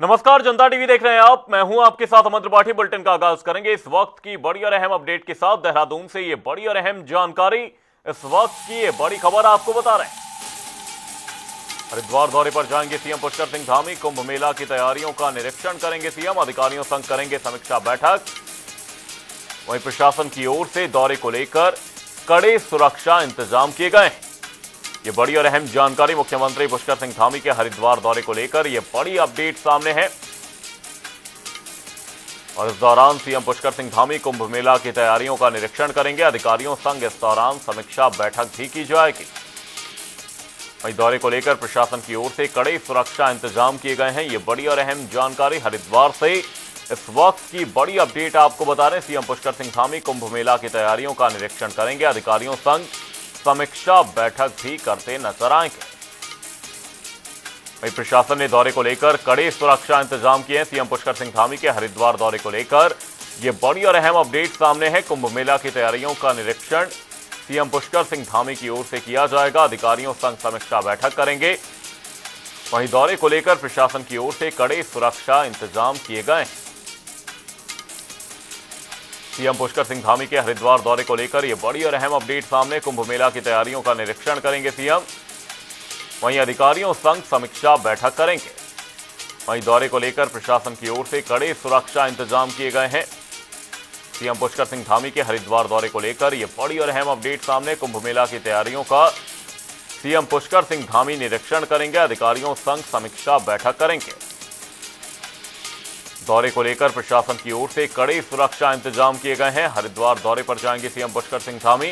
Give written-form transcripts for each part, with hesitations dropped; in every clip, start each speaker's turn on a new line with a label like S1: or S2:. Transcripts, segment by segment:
S1: नमस्कार, जनता टीवी देख रहे हैं आप। मैं हूं आपके साथ अमन त्रिपाठी। बुलेटिन का आगाज करेंगे इस वक्त की बड़ी और अहम अपडेट के साथ। देहरादून से ये बड़ी और अहम जानकारी, इस वक्त की ये बड़ी खबर आपको बता रहे हैं। हरिद्वार दौरे पर जाएंगे सीएम पुष्कर सिंह धामी। कुंभ मेला की तैयारियों का निरीक्षण करेंगे सीएम। अधिकारियों संग करेंगे समीक्षा बैठक। वहीं प्रशासन की ओर से दौरे को लेकर कड़े सुरक्षा इंतजाम किए गए हैं। ये बड़ी और अहम जानकारी मुख्यमंत्री पुष्कर सिंह धामी के हरिद्वार दौरे को लेकर ये बड़ी अपडेट सामने है। और इस दौरान सीएम पुष्कर सिंह धामी कुंभ मेला की तैयारियों का निरीक्षण करेंगे। अधिकारियों संग इस दौरान समीक्षा बैठक भी की जाएगी। वहीं दौरे को लेकर प्रशासन की ओर से कड़े सुरक्षा इंतजाम किए गए हैं। ये बड़ी और अहम जानकारी हरिद्वार से इस वक्त की बड़ी अपडेट आपको बता रहे हैं। सीएम पुष्कर सिंह धामी कुंभ मेला की तैयारियों का निरीक्षण करेंगे। अधिकारियों संग समीक्षा बैठक भी करते नजर आएंगे। वहीं प्रशासन ने दौरे को लेकर कड़े सुरक्षा इंतजाम किए हैं। सीएम पुष्कर सिंह धामी के हरिद्वार दौरे को लेकर यह बड़ी और अहम अपडेट सामने है। कुंभ मेला की तैयारियों का निरीक्षण सीएम पुष्कर सिंह धामी की ओर से किया जाएगा। अधिकारियों संग समीक्षा बैठक करेंगे। वहीं दौरे को लेकर प्रशासन की ओर से कड़े सुरक्षा इंतजाम किए गए हैं। सीएम पुष्कर सिंह धामी के हरिद्वार दौरे को लेकर यह बड़ी और अहम अपडेट सामने। कुंभ मेला की तैयारियों का निरीक्षण करेंगे सीएम। वहीं अधिकारियों संग समीक्षा बैठक करेंगे। वहीं दौरे को लेकर प्रशासन की ओर से कड़े सुरक्षा इंतजाम किए गए हैं। सीएम पुष्कर सिंह धामी के हरिद्वार दौरे को लेकर यह बड़ी और अहम अपडेट सामने। कुंभ मेला की तैयारियों का सीएम पुष्कर सिंह धामी निरीक्षण करेंगे। अधिकारियों संग समीक्षा बैठक करेंगे। दौरे को लेकर प्रशासन की ओर से कड़े सुरक्षा इंतजाम किए गए हैं। हरिद्वार दौरे पर जाएंगे सीएम पुष्कर सिंह धामी।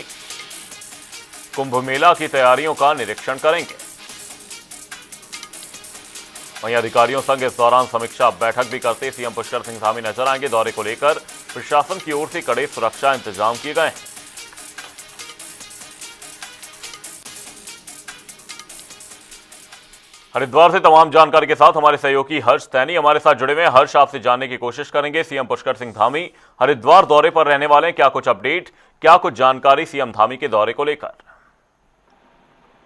S1: कुंभ मेला की तैयारियों का निरीक्षण करेंगे। वहीं अधिकारियों संग इस दौरान समीक्षा बैठक भी करते सीएम पुष्कर सिंह धामी नजर आएंगे। दौरे को लेकर प्रशासन की ओर से कड़े सुरक्षा इंतजाम किए गए हैं। हरिद्वार से तमाम जानकारी के साथ हमारे सहयोगी हर्ष तैनी हमारे साथ जुड़े हुए हैं। हर्ष, आपसे जानने की कोशिश करेंगे, सीएम पुष्कर सिंह धामी हरिद्वार दौरे पर रहने वाले हैं। क्या कुछ अपडेट, क्या कुछ जानकारी सीएम धामी के दौरे को लेकर?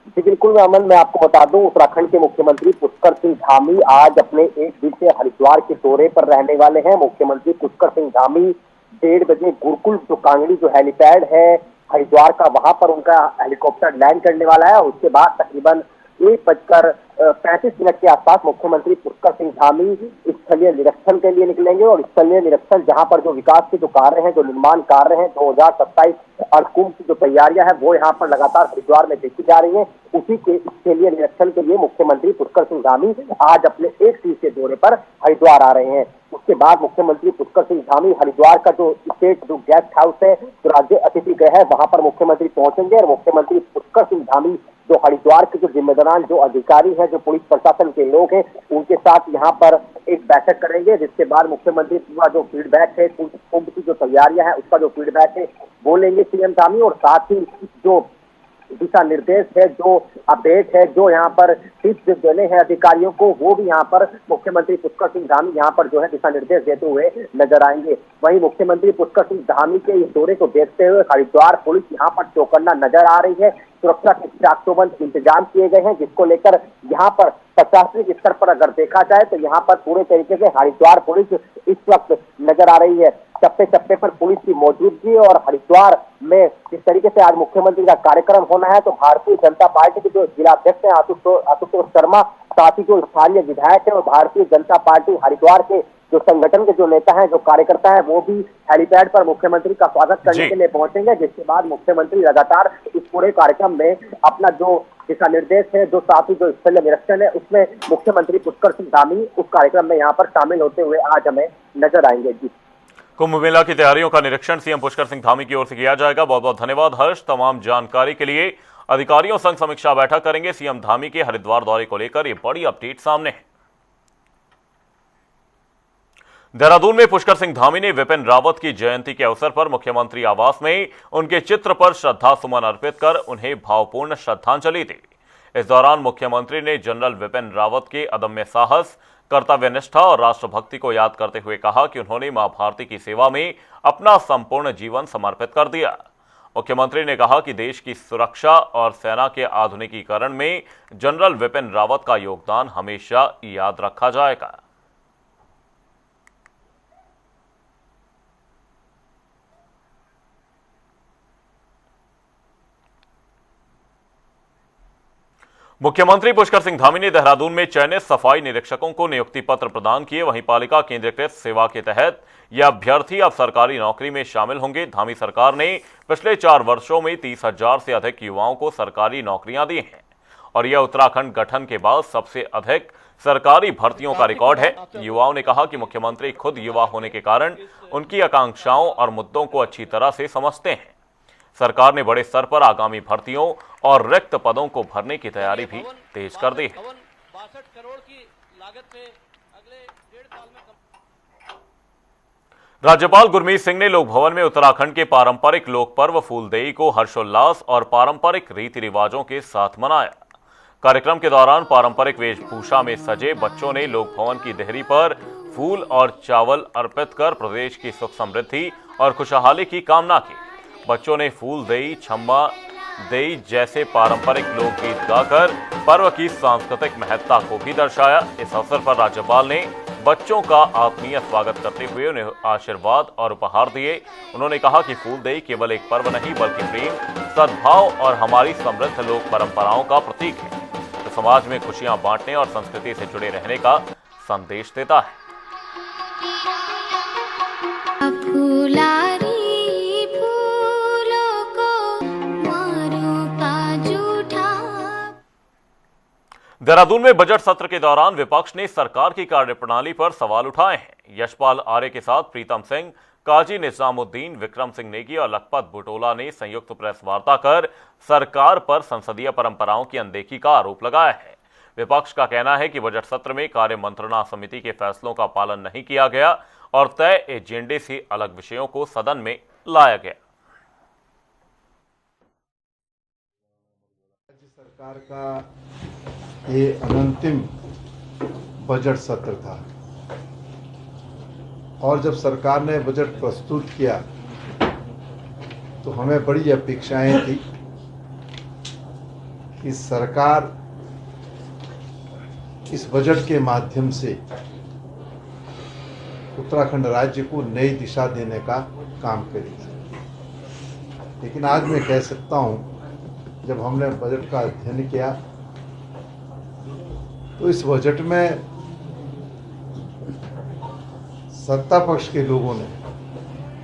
S2: जी बिल्कुल अमन, मैं आपको बता दूं, उत्तराखंड के मुख्यमंत्री पुष्कर सिंह धामी आज अपने एक दिवसीय हरिद्वार के दौरे पर रहने वाले हैं। मुख्यमंत्री पुष्कर सिंह धामी 1:30 बजे गुरुकुल जो कांगड़ी जो हेलीपैड है हरिद्वार का, वहां पर उनका हेलीकॉप्टर लैंड करने वाला है। उसके बाद तकरीबन 1:35 के आसपास मुख्यमंत्री पुष्कर सिंह धामी स्थलीय निरीक्षण के लिए निकलेंगे। और स्थलीय निरीक्षण जहां पर जो विकास के जो कार्य हैं, जो निर्माण कार्य हैं, 2027 और कुंभ की जो तैयारियां हैं, वो यहाँ पर लगातार हरिद्वार में देखी जा रही हैं। उसी के स्थलीय निरीक्षण के लिए मुख्यमंत्री पुष्कर सिंह धामी आज अपने एक दिवसीय दौरे पर हरिद्वार आ रहे हैं। उसके बाद मुख्यमंत्री पुष्कर सिंह धामी हरिद्वार का जो स्टेट जो गेस्ट हाउस है, जो राज्य अतिथि गृह है, वहां पर मुख्यमंत्री पहुंचेंगे। और मुख्यमंत्री पुष्कर सिंह धामी जो हरिद्वार के जो जिम्मेदार जो अधिकारी हैं, जो पुलिस प्रशासन के लोग हैं, उनके साथ यहाँ पर एक बैठक करेंगे। जिसके बाद मुख्यमंत्री पूरा जो फीडबैक है, कुंभ की जो तैयारियां हैं, उसका जो फीडबैक है वो लेंगे सीएम धामी। और साथ ही जो दिशा निर्देश है, जो अपडेट है, जो यहाँ पर टिप्स देने हैं अधिकारियों को, वो भी यहाँ पर मुख्यमंत्री पुष्कर सिंह धामी यहाँ पर जो है दिशा निर्देश देते हुए नजर आएंगे। वहीं मुख्यमंत्री पुष्कर सिंह धामी के इस दौरे को देखते हुए हरिद्वार पुलिस यहाँ पर चौकन्ना नजर आ रही है। सुरक्षा के चाक-चौबंद इंतजाम किए गए हैं, जिसको लेकर यहाँ पर प्रशासनिक स्तर पर अगर देखा जाए तो यहाँ पर पूरे तरीके से हरिद्वार पुलिस इस वक्त नजर आ रही है। चप्पे चप्पे पर पुलिस की मौजूदगी। और हरिद्वार में जिस तरीके से आज मुख्यमंत्री का कार्यक्रम होना है, तो भारतीय जनता पार्टी के जो जिलाध्यक्ष हैं आशुतोष शर्मा, साथ ही जो स्थानीय विधायक है और भारतीय जनता पार्टी हरिद्वार के जो संगठन के जो नेता हैं, जो कार्यकर्ता हैं, वो भी हेलीपैड पर मुख्यमंत्री का स्वागत करने के लिए पहुंचेंगे। जिसके बाद मुख्यमंत्री लगातार इस पूरे कार्यक्रम में अपना जो दिशा निर्देश है, जो साथ ही जो स्थलीय निरीक्षण है, उसमें मुख्यमंत्री पुष्कर सिंह धामी उस कार्यक्रम में यहाँ पर शामिल होते हुए आज हमें नजर आएंगे। जी,
S1: कुंभ मेला की तैयारियों का निरीक्षण सीएम पुष्कर सिंह धामी की ओर से किया जाएगा। बहुत बहुत धन्यवाद हर्ष, तमाम जानकारी के लिए। अधिकारियों संग समीक्षा बैठक करेंगे सीएम धामी के हरिद्वार दौरे को लेकर, ये बड़ी अपडेट सामने है। देहरादून में पुष्कर सिंह धामी ने विपिन रावत की जयंती के अवसर पर मुख्यमंत्री आवास में उनके चित्र पर श्रद्धा सुमन अर्पित कर उन्हें भावपूर्ण श्रद्धांजलि दी। इस दौरान मुख्यमंत्री ने जनरल विपिन रावत के अदम्य साहस, कर्तव्यनिष्ठा और राष्ट्रभक्ति को याद करते हुए कहा कि उन्होंने मां भारती की सेवा में अपना संपूर्ण जीवन समर्पित कर दिया। मुख्यमंत्री ने कहा कि देश की सुरक्षा और सेना के आधुनिकीकरण में जनरल विपिन रावत का योगदान हमेशा याद रखा जाएगा। मुख्यमंत्री पुष्कर सिंह धामी ने देहरादून में चयनित सफाई निरीक्षकों को नियुक्ति पत्र प्रदान किए। वहीं पालिका केंद्रीकृत सेवा के तहत ये अभ्यर्थी अब सरकारी नौकरी में शामिल होंगे। धामी सरकार ने पिछले 4 वर्षों में 30,000 से अधिक युवाओं को सरकारी नौकरियां दी हैं और यह उत्तराखंड गठन के बाद सबसे अधिक सरकारी भर्तियों का रिकॉर्ड है। युवाओं ने कहा कि मुख्यमंत्री खुद युवा होने के कारण उनकी आकांक्षाओं और मुद्दों को अच्छी तरह से समझते हैं। सरकार ने बड़े स्तर पर आगामी भर्तियों और रिक्त पदों को भरने की तैयारी भी तेज कर दी है।
S3: 62 करोड़ की लागत पे अगले 1.5 साल में
S1: राज्यपाल गुरमीत सिंह ने लोक भवन में उत्तराखंड के पारंपरिक लोक पर्व फूलदेई को हर्षोल्लास और पारंपरिक रीति रिवाजों के साथ मनाया। कार्यक्रम के दौरान पारंपरिक वेशभूषा में सजे बच्चों ने लोक भवन की देहरी पर फूल और चावल अर्पित कर प्रदेश की सुख समृद्धि और खुशहाली की कामना की। बच्चों ने फूल देई, छम्मा देई जैसे पारंपरिक लोकगीत गाकर पर्व की सांस्कृतिक महत्ता को भी दर्शाया। इस अवसर पर राज्यपाल ने बच्चों का आत्मीय स्वागत करते हुए उन्हें आशीर्वाद और उपहार दिए। उन्होंने कहा कि फूल देई केवल एक पर्व नहीं बल्कि प्रेम, सद्भाव और हमारी समृद्ध लोक परंपराओं का प्रतीक है, जो समाज में खुशियां बांटने और संस्कृति से जुड़े रहने का संदेश देता है। देहरादून में बजट सत्र के दौरान विपक्ष ने सरकार की कार्यप्रणाली पर सवाल उठाए हैं। यशपाल आर्य के साथ प्रीतम सिंह, काजी निजामुद्दीन, विक्रम सिंह नेगी और लखपत बुटोला ने संयुक्त प्रेस वार्ता कर सरकार पर संसदीय परंपराओं की अनदेखी का आरोप लगाया है। विपक्ष का कहना है कि बजट सत्र में कार्य मंत्रणा समिति के फैसलों का पालन नहीं किया गया और तय एजेंडे से अलग विषयों को सदन में लाया गया।
S4: राज्य सरकार का ये अनंतिम बजट सत्र था और जब सरकार ने बजट प्रस्तुत किया तो हमें बड़ी अपेक्षाएं थी कि सरकार इस बजट के माध्यम से उत्तराखंड राज्य को नई दिशा देने का काम करेगी। लेकिन आज मैं कह सकता हूं, जब हमने बजट का अध्ययन किया तो इस बजट में सत्ता पक्ष के लोगों ने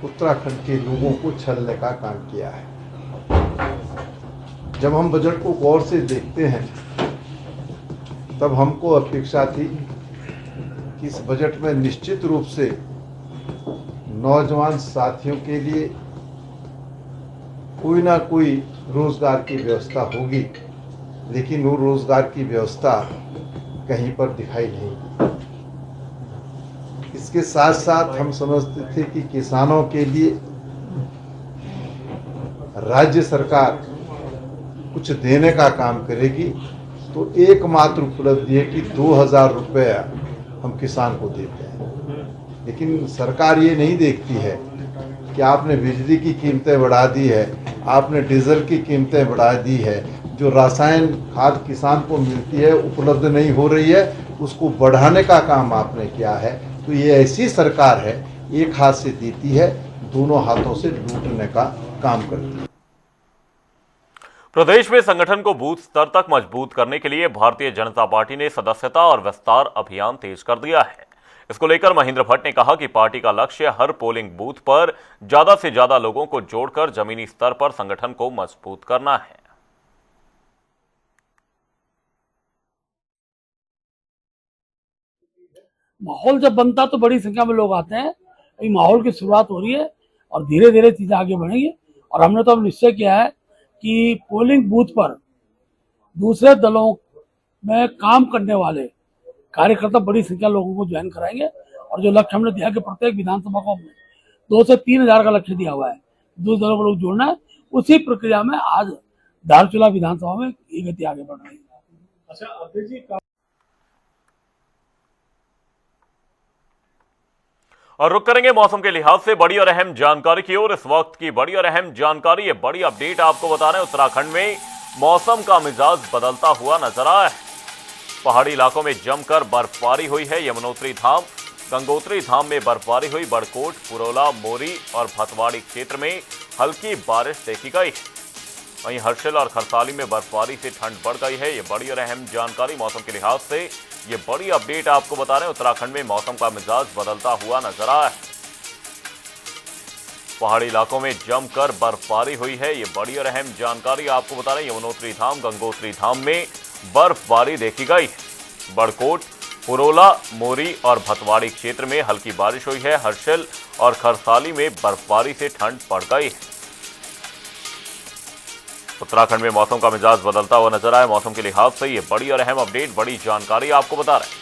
S4: उत्तराखंड के लोगों को छलने का काम किया है। जब हम बजट को गौर से देखते हैं तब हमको अपेक्षा थी कि इस बजट में निश्चित रूप से नौजवान साथियों के लिए कोई ना कोई रोजगार की व्यवस्था होगी, लेकिन वो रोजगार की व्यवस्था कहीं पर दिखाई नहीं दी। इसके साथ साथ हम समझते थे कि किसानों के लिए राज्य सरकार कुछ देने का काम करेगी, तो एकमात्र उपलब्धि है कि 2,000 रुपया हम किसान को देते हैं। लेकिन सरकार ये नहीं देखती है कि आपने बिजली की कीमतें बढ़ा दी है, आपने डीजल की कीमतें बढ़ा दी है, जो रासायन खाद किसान को मिलती है उपलब्ध नहीं हो रही है, उसको बढ़ाने का काम आपने किया है। तो ये ऐसी सरकार है, एक हाथ से देती है, दोनों हाथों से लूटने का काम करती है।
S1: प्रदेश में संगठन को बूथ स्तर तक मजबूत करने के लिए भारतीय जनता पार्टी ने सदस्यता और विस्तार अभियान तेज कर दिया है। इसको लेकर महेंद्र भट्ट ने कहा कि पार्टी का लक्ष्य हर पोलिंग बूथ पर ज्यादा से ज्यादा लोगों को जोड़कर जमीनी स्तर पर संगठन को मजबूत करना है।
S5: माहौल जब बनता तो बड़ी संख्या में लोग आते हैं। अभी माहौल की शुरुआत हो रही है और धीरे धीरे चीजें आगे बढ़ेंगी। और हमने तो अब निश्चय किया है कि पोलिंग बूथ पर दूसरे दलों में काम करने वाले कार्यकर्ता बड़ी संख्या लोगों को ज्वाइन कराएंगे। और जो लक्ष्य हमने दिया कि प्रत्येक विधानसभा को हमने 2 से 3 हजार का लक्ष्य दिया हुआ है, दूसरे दलों को लोग जोड़ना है। उसी प्रक्रिया में आज धारचूला विधानसभा में ये गति आगे बढ़ रही है।
S6: अच्छा अध्यक्ष जी,
S1: और रुक करेंगे मौसम के लिहाज से बड़ी और अहम जानकारी की ओर। इस वक्त की बड़ी और अहम जानकारी, ये बड़ी अपडेट आपको बता रहे हैं। उत्तराखंड में मौसम का मिजाज बदलता हुआ नजर आया है। पहाड़ी इलाकों में जमकर बर्फबारी हुई है। यमुनोत्री धाम, गंगोत्री धाम में बर्फबारी हुई। बड़कोट, पुरोला, मोरी और भतवाड़ी क्षेत्र में हल्की बारिश देखी गई। वहीं हर्षिल और खरसाली में बर्फबारी से ठंड बढ़ गई है। ये बड़ी और अहम जानकारी मौसम के लिहाज से ये बड़ी अपडेट आपको बता रहे हैं। उत्तराखंड में मौसम का मिजाज बदलता हुआ नजर आया है। पहाड़ी इलाकों में जमकर बर्फबारी हुई है। ये बड़ी और अहम जानकारी आपको बता रहे हैं। यमुनोत्री धाम, गंगोत्री धाम में बर्फबारी देखी गई है। बड़कोट, पुरोला, मोरी और भतवाड़ी क्षेत्र में हल्की बारिश हुई है। हर्षिल और खरसाली में बर्फबारी से ठंड बढ़ गई है। उत्तराखंड में मौसम का मिजाज बदलता हुआ नजर आया। मौसम के लिहाज से ये बड़ी और अहम अपडेट, बड़ी जानकारी आपको बता रहे हैं।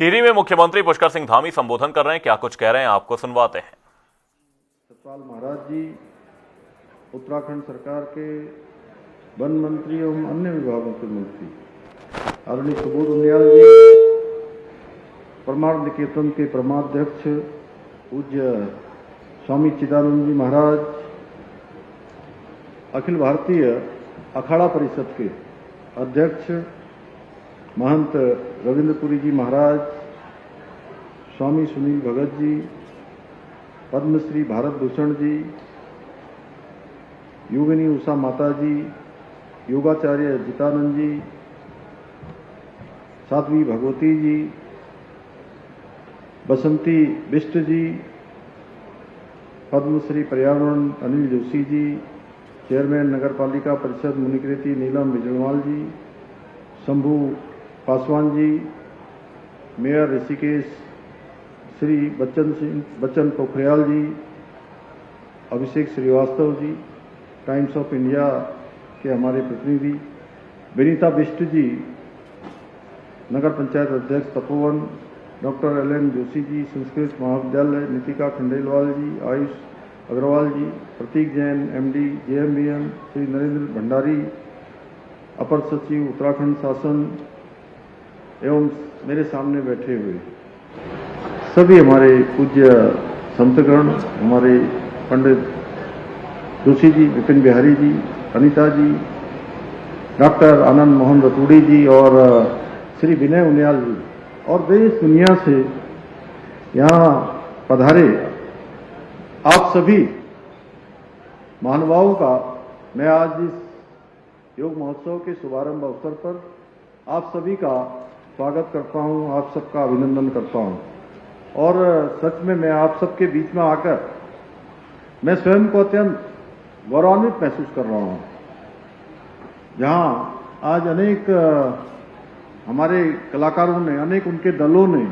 S1: टिहरी में मुख्यमंत्री पुष्कर सिंह धामी संबोधन कर रहे हैं। क्या कुछ कह रहे हैं आपको सुनवाते हैं।
S6: सतपाल महाराज जी, उत्तराखंड सरकार के वन मंत्री एवं अन्य विभागों के मंत्री आदरणीय सुबोध उनियाल जी, परमार्थ निकेतन के परमाध्यक्ष पूज्य स्वामी चिदानंद जी महाराज, अखिल भारतीय अखाड़ा परिषद के अध्यक्ष महंत रविंद्रपुरी जी महाराज, स्वामी सुनील भगत जी, पद्मश्री भारत भूषण जी, योगिनी उषा माता जी, योगाचार्य जितानंद जी, साध्वी भगवती जी, बसंती बिष्ट जी, पद्मश्री पर्यावरण अनिल जोशी जी, चेयरमैन नगर पालिका परिषद मुनिकृति Neelam Bijalwal ji, Shambhu Paswan ji, mayor Rishikesh Shri Bachchan Pokhriyal ji, Abhishek Srivastava ji, Times of India के हमारे प्रतिनिधि विनीता बिष्ट जी, नगर पंचायत अध्यक्ष तपोवन, डॉक्टर एल.एन. जोशी जी, संस्कृत महाविद्यालय, नितिका खंडेलवाल जी, आयुष अग्रवाल जी, प्रतीक जैन एमडी जेएमबीएम, श्री नरेंद्र भंडारी, अपर सचिव उत्तराखंड शासन एवं मेरे सामने बैठे हुए सभी हमारे पूज्य संतगण, हमारे पंडित जोशी जी, विपिन बिहारी जी, अनीता जी, डॉक्टर आनंद मोहन रतूड़ी जी और श्री विनय उनियाल जी और देश दुनिया से यहाँ पधारे आप सभी महानुभावों का मैं आज इस योग महोत्सव के शुभारंभ अवसर पर आप सभी का स्वागत करता हूं, आप सबका अभिनंदन करता हूं और सच में मैं आप सबके बीच में आकर मैं स्वयं को अत्यंत गौरवान्वित महसूस कर रहा हूं। जहां आज अनेक हमारे कलाकारों ने, अनेक उनके दलों ने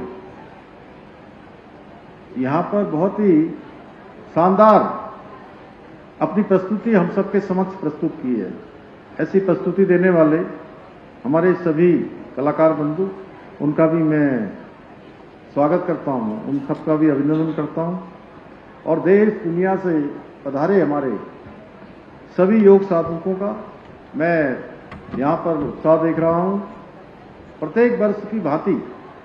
S6: यहां पर बहुत ही शानदार अपनी प्रस्तुति हम सबके समक्ष प्रस्तुत की है। ऐसी प्रस्तुति देने वाले हमारे सभी कलाकार बंधु, उनका भी मैं स्वागत करता हूं, उन सबका भी अभिनंदन करता हूं और देश दुनिया से पधारे हमारे सभी योग साधकों का मैं यहां पर उत्साह देख रहा हूं। प्रत्येक वर्ष की भांति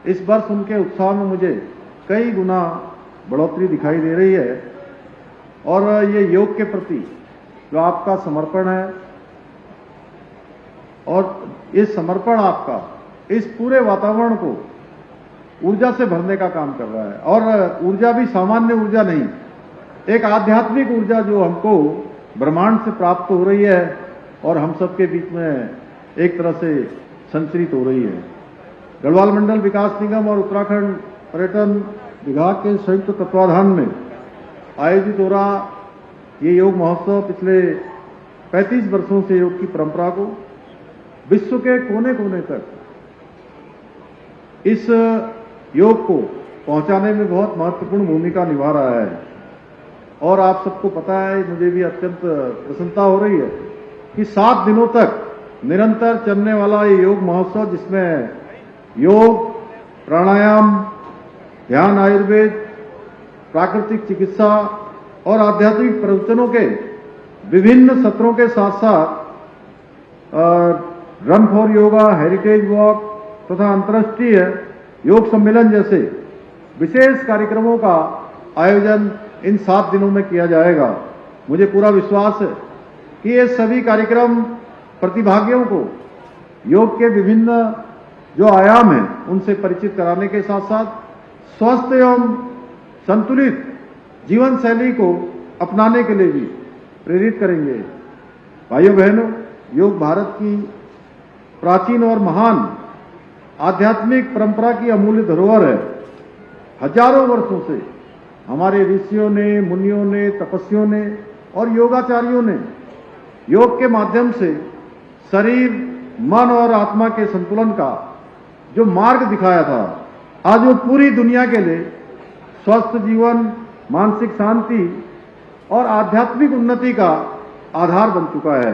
S6: इस वर्ष उनके उत्साह में मुझे कई गुना बढ़ोतरी दिखाई दे रही है और ये योग के प्रति जो आपका समर्पण है और इस समर्पण आपका इस पूरे वातावरण को ऊर्जा से भरने का काम कर रहा है और ऊर्जा भी सामान्य ऊर्जा नहीं, एक आध्यात्मिक ऊर्जा जो हमको ब्रह्मांड से प्राप्त हो रही है और हम सबके बीच में एक तरह से संचरित हो रही है। गढ़वाल मंडल विकास निगम और उत्तराखंड पर्यटन विभाग के संयुक्त तत्वाधान में आयोजित हो रहा ये योग महोत्सव पिछले 35 वर्षों से योग की परंपरा को विश्व के कोने कोने तक इस योग को पहुंचाने में बहुत महत्वपूर्ण भूमिका निभा रहा है और आप सबको पता है, मुझे भी अत्यंत प्रसन्नता हो रही है कि 7 दिनों तक निरंतर चलने वाला ये योग महोत्सव जिसमें योग, प्राणायाम, ध्यान, आयुर्वेद, प्राकृतिक चिकित्सा और आध्यात्मिक प्रवचनों के विभिन्न सत्रों के साथ साथ run for yoga, heritage walk तथा अंतर्राष्ट्रीय योग सम्मेलन जैसे विशेष कार्यक्रमों का आयोजन इन 7 दिनों में किया जाएगा। मुझे पूरा विश्वास है कि ये सभी कार्यक्रम प्रतिभागियों को योग के विभिन्न जो आयाम हैं उनसे परिचित कराने के साथ साथ स्वस्थ एवं संतुलित जीवन शैली को अपनाने के लिए भी प्रेरित करेंगे। भाइयों बहनों, योग भारत की प्राचीन और महान आध्यात्मिक परंपरा की अमूल्य धरोहर है। हजारों वर्षों से हमारे ऋषियों ने, मुनियों ने, तपस्वियों ने और योगाचार्यों ने योग के माध्यम से शरीर, मन और आत्मा के संतुलन का जो मार्ग दिखाया था, आज वो पूरी दुनिया के लिए स्वस्थ जीवन, मानसिक शांति और आध्यात्मिक उन्नति का आधार बन चुका है।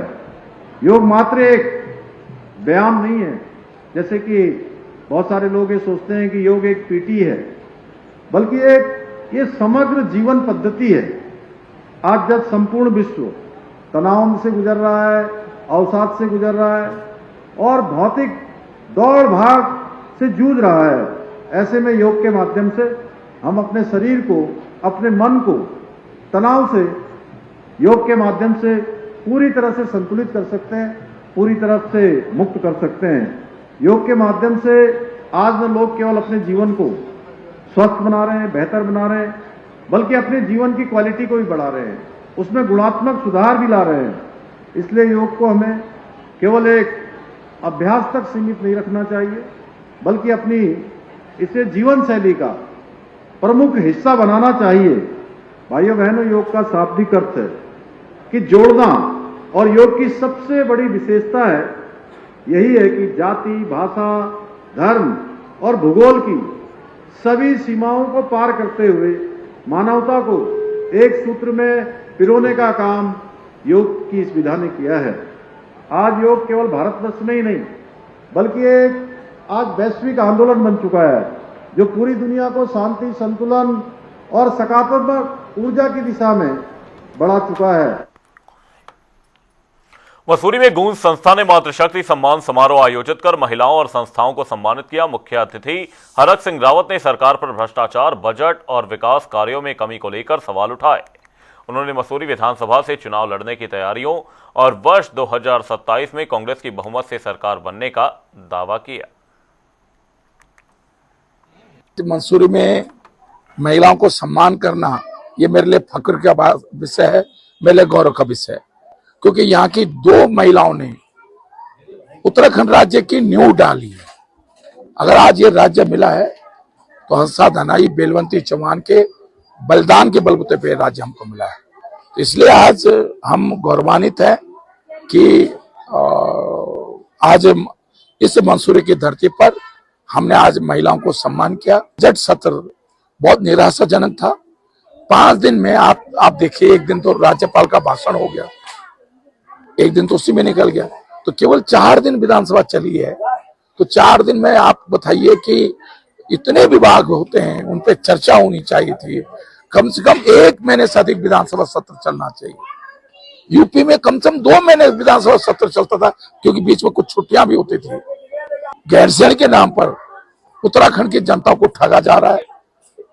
S6: योग मात्र एक व्यायाम नहीं है, जैसे कि बहुत सारे लोग ये सोचते हैं कि योग एक पीटी है, बल्कि ये समग्र जीवन पद्धति है। आज जब संपूर्ण विश्व तनाव से गुजर रहा है, अवसाद से गुजर रहा है और भौतिक दौड़ भाग से जूझ रहा है, ऐसे में योग के माध्यम से हम अपने शरीर को, अपने मन को तनाव से योग के माध्यम से पूरी तरह से संतुलित कर सकते हैं, पूरी तरह से मुक्त कर सकते हैं। योग के माध्यम से आज न लोग केवल अपने जीवन को स्वस्थ बना रहे हैं, बेहतर बना रहे हैं, बल्कि अपने जीवन की क्वालिटी को भी बढ़ा रहे हैं, उसमें गुणात्मक सुधार भी ला रहे हैं। इसलिए योग को हमें केवल एक अभ्यास तक सीमित नहीं रखना चाहिए, बल्कि अपनी इसे जीवन शैली का प्रमुख हिस्सा बनाना चाहिए। भाइयों बहनों, योग का शाब्दिक अर्थ है कि जोड़ना, और योग की सबसे बड़ी विशेषता है यही है कि जाति, भाषा, धर्म और भूगोल की सभी सीमाओं को पार करते हुए मानवता को एक सूत्र में पिरोने का काम योग की इस विधा ने किया है। आज योग केवल भारतवर्ष में ही नहीं, बल्कि एक आज वैश्विक आंदोलन बन चुका है, जो पूरी दुनिया को शांति, संतुलन और सकारात्मक ऊर्जा की दिशा में बढ़ा चुका है।
S1: मसूरी में गूंज संस्था ने मातृशक्ति सम्मान समारोह आयोजित कर महिलाओं और संस्थाओं को सम्मानित किया। मुख्य अतिथि हरक सिंह रावत ने सरकार पर भ्रष्टाचार, बजट और विकास कार्यों में कमी को लेकर सवाल उठाए। उन्होंने मसूरी विधानसभा से चुनाव लड़ने की तैयारियों और वर्ष 2027 में कांग्रेस की बहुमत से सरकार बनने का दावा किया।
S7: मंसूरी में महिलाओं को सम्मान करना ये मेरे लिए फक्र का विषय है, मेरे लिए गौरव का विषय है, क्योंकि यहाँ की 2 महिलाओं ने उत्तराखंड राज्य की नींव डाली है। अगर आज ये राज्य मिला है तो हंसा धनाई बेलवंती चौहान के बलिदान के बलबूते पे राज्य हमको मिला है। तो इसलिए आज हम गौरवान्वित हैं कि आज इस मंसूरी की धरती पर हमने आज महिलाओं को सम्मान किया। बजट सत्र बहुत निराशाजनक था। 5 दिन में आप देखिए, एक दिन तो राज्यपाल का भाषण हो गया, एक दिन तो उसी में निकल गया, तो केवल 4 दिन विधानसभा चली है। तो 4 दिन में आप बताइए कि इतने विभाग होते हैं, उन पे चर्चा होनी चाहिए थी। कम से कम 1 महीने से अधिक विधानसभा सत्र चलना चाहिए। यूपी में कम से कम 2 महीने विधानसभा सत्र चलता था, क्योंकि बीच में कुछ छुट्टियां भी होती थी। गैरसैंण के नाम पर उत्तराखंड की जनता को ठगा जा रहा है,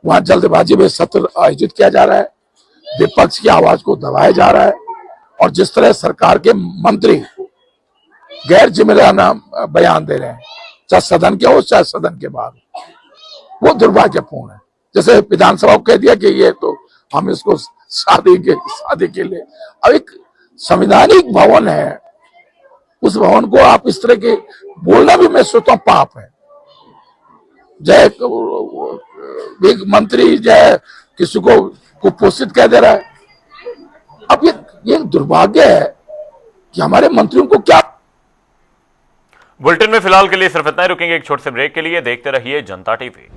S7: वहां जल्दबाजी में सत्र आयोजित किया जा रहा है, विपक्ष की आवाज को दबाया जा रहा है, और जिस तरह सरकार के मंत्री गैर जिम्मेदाराना बयान दे रहे हैं, चाहे सदन के हो चाहे सदन के बाहर, वो दुर्भाग्यपूर्ण है। जैसे विधानसभा को कह दिया कि ये तो हम इसको शादी के लिए, अब एक संवैधानिक भवन है, उस भवन को आप इस तरह के बोलना भी मैं सोचता हूं पाप है। जय एक मंत्री जय किसी को कुपोषित कह दे रहा है। अब ये दुर्भाग्य है कि हमारे मंत्रियों को क्या।
S1: बुलेटिन में फिलहाल के लिए सिर्फ इतना ही, रुकेंगे एक छोटे से ब्रेक के लिए। देखते रहिए जनता टीवी।